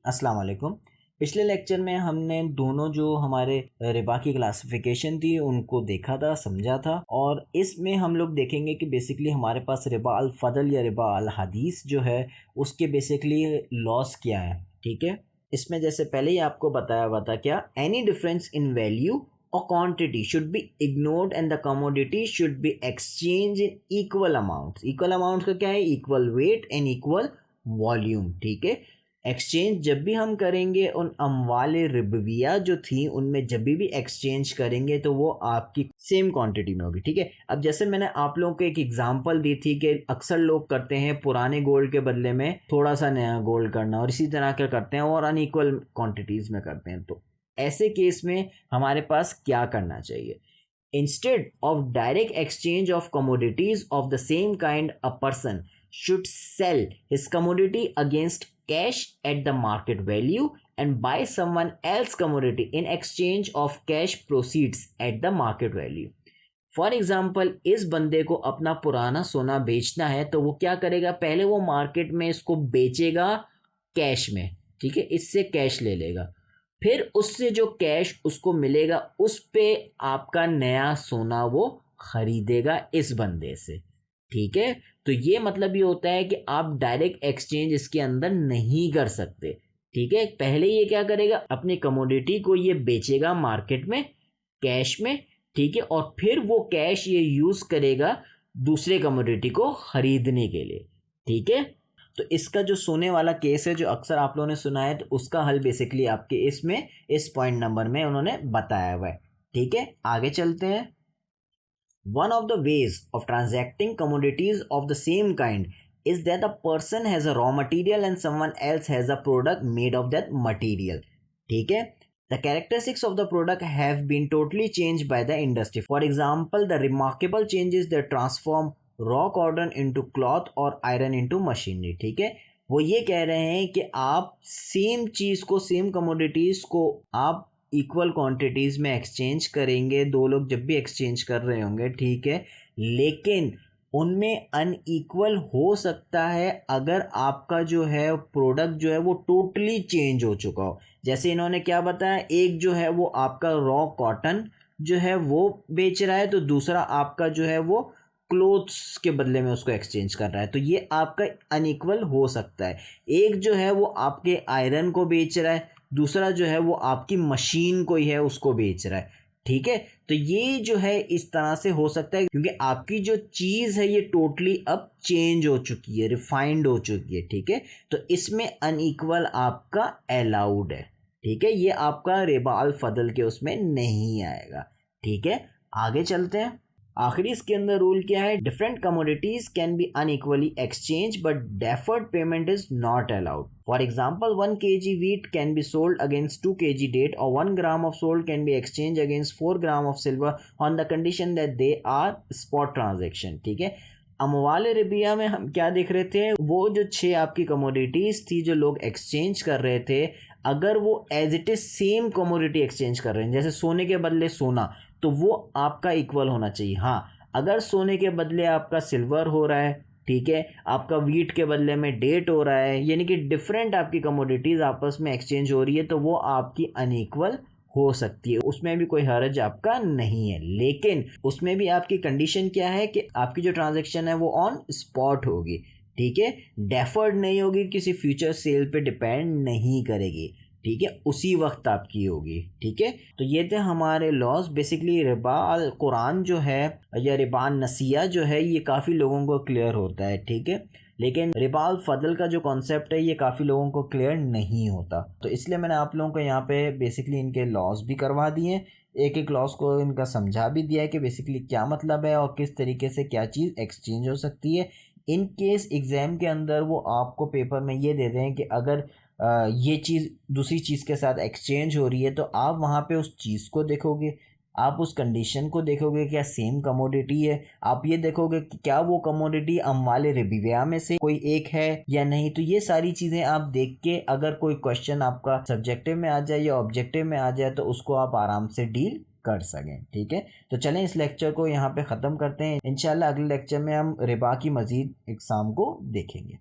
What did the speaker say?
अस्सलाम वालेकुम। पिछले लेक्चर में हमने दोनों जो हमारे रिबा की क्लासिफिकेशन थी उनको देखा था, समझा था, और इसमें हम लोग देखेंगे कि बेसिकली हमारे पास रिबा अल फदल या रिबा अल हदीस जो है उसके बेसिकली लॉस क्या है। ठीक है, इसमें जैसे पहले ही आपको बताया हुआ था, क्या any difference in value or quantity should be ignored and the commodity should be exchanged in equal amounts। equal amounts का क्या है, equal weight and equal volume। ठीक है, एक्सचेंज जब भी हम करेंगे उन अमवाले रिबविया जो थी उनमें जब भी एक्सचेंज करेंगे तो वो आपकी सेम क्वांटिटी में होगी। ठीक है, अब जैसे मैंने आप लोगों को एक एग्जांपल दी थी कि अक्सर लोग करते हैं पुराने गोल्ड के बदले में थोड़ा सा नया गोल्ड करना, और इसी तरह के करते हैं और अनइक्वल क्वांटिटीज में करते हैं। तो ऐसे केस में हमारे पास क्या करना चाहिए? Instead of direct exchange of commodities of the same kind, a person should sell his commodity against cash at the market value and buy someone else commodity in exchange of cash proceeds at the market value। For example, इस बंदे को अपना पुराना सोना बेचना है तो वो क्या करेगा, पहले वो मार्केट में इसको बेचेगा कैश में। ठीक है, इससे कैश ले लेगा, फिर उससे जो कैश उसको मिलेगा उस पे आपका नया सोना वो खरीदेगा इस बंदे से। ठीक है, तो ये मतलब ये होता है कि आप डायरेक्ट एक्सचेंज इसके अंदर नहीं कर सकते। ठीक है, पहले ये क्या करेगा, अपनी कमोडिटी को ये बेचेगा मार्केट में कैश में। ठीक है, और फिर वो कैश ये यूज करेगा दूसरे कमोडिटी को खरीदने के लिए। ठीक है, तो इसका जो सोने वाला केस है जो अक्सर आप लोगों ने सुना है, तो उसका हल बेसिकली आपके इसमें इस पॉइंट नंबर में उन्होंने बताया हुआ है। ठीक है, आगे चलते हैं। One of the ways of transacting commodities of the same kind is that a person has a raw material and someone else has a product made of that material। ठीक है, the characteristics of the product have been totally changed by the industry। For example, the remarkable changes that transform raw cotton into cloth और iron into machinery. ठीक है, वो ये कह रहे हैं कि आप सेम चीज़ को, सेम कमोडिटीज़ को आप इक्वल क्वांटिटीज़ में एक्सचेंज करेंगे, दो लोग जब भी एक्सचेंज कर रहे होंगे। ठीक है, लेकिन उनमें अनइक्वल हो सकता है अगर आपका जो है प्रोडक्ट जो है वो टोटली चेंज हो चुका हो। जैसे इन्होंने क्या बताया, एक जो है वो आपका रॉ कॉटन जो है वो बेच रहा है, तो दूसरा आपका जो है वो क्लोथ्स के बदले में उसको एक्सचेंज कर रहा है। तो ये आपका अनइक्वल हो सकता है। एक जो है वो आपके आयरन को बेच रहा है, दूसरा जो है वो आपकी मशीन को ही है उसको बेच रहा है। ठीक है, तो ये जो है इस तरह से हो सकता है क्योंकि आपकी जो चीज़ है ये टोटली अब चेंज हो चुकी है, रिफाइंड हो चुकी है। ठीक है, तो इसमें अनइक्वल आपका अलाउड है। ठीक है, ये आपका रिबा अल फदल के उसमें नहीं आएगा। ठीक है, आगे चलते हैं। आखिरी इसके अंदर रूल क्या है, different commodities can be unequally exchange but deferred payment is not allowed. For example, 1 kg wheat can be sold against 2 kg date or 1 gram of gold can be exchanged against 4 gram of silver on the condition that they are spot transaction। ठीक है, अमवाल रिबिया में हम क्या देख रहे थे, वो जो 6 आपकी कमोडिटीज थी जो लोग एक्सचेंज कर रहे थे, अगर वो as it is same commodity exchange कर रहे हैं, जैसे सोने के बदले सोना, तो वो आपका इक्वल होना चाहिए। हाँ, अगर सोने के बदले आपका सिल्वर हो रहा है, ठीक है, आपका वीट के बदले में डेट हो रहा है, यानी कि डिफरेंट आपकी कमोडिटीज आपस में एक्सचेंज हो रही है, तो वो आपकी अनइक्वल हो सकती है, उसमें भी कोई हर्ज आपका नहीं है। लेकिन उसमें भी आपकी कंडीशन क्या है कि आपकी जो ट्रांजैक्शन है वो ऑन स्पॉट होगी। ठीक है, डेफर्ड नहीं होगी, किसी फ्यूचर सेल पे डिपेंड नहीं करेगी। ठीक है, उसी वक्त आपकी होगी। ठीक है, तो ये थे हमारे लॉस। बेसिकली रिबा अल कुरान जो है या रिबा नसिया जो है ये काफ़ी लोगों को क्लियर होता है। ठीक है, लेकिन रिबा अल फदल का जो कॉन्सेप्ट है ये काफ़ी लोगों को क्लियर नहीं होता, तो इसलिए मैंने आप लोगों को यहाँ पे बेसिकली इनके लॉस भी करवा दिए, एक एक लॉस को इनका समझा भी दिया है कि बेसिकली क्या मतलब है और किस तरीके से क्या चीज़ एक्सचेंज हो सकती है। इन केस एग्ज़ाम के अंदर वो आपको पेपर में ये दे दें कि अगर ये चीज़ दूसरी चीज़ के साथ एक्सचेंज हो रही है, तो आप वहाँ पे उस चीज़ को देखोगे, आप उस कंडीशन को देखोगे क्या सेम कमोडिटी है, आप ये देखोगे कि क्या वो कमोडिटी अमवाले रिबिया में से कोई एक है या नहीं। तो ये सारी चीज़ें आप देख के अगर कोई क्वेश्चन आपका सब्जेक्टिव में आ जाए या ऑब्जेक्टिव में आ जाए तो उसको आप आराम से डील कर सकें। ठीक है, तो चलें इस लेक्चर को यहाँ पे ख़त्म करते हैं। इंशाल्लाह अगले लेक्चर में हम रिबा की मज़ीद इक़साम को देखेंगे।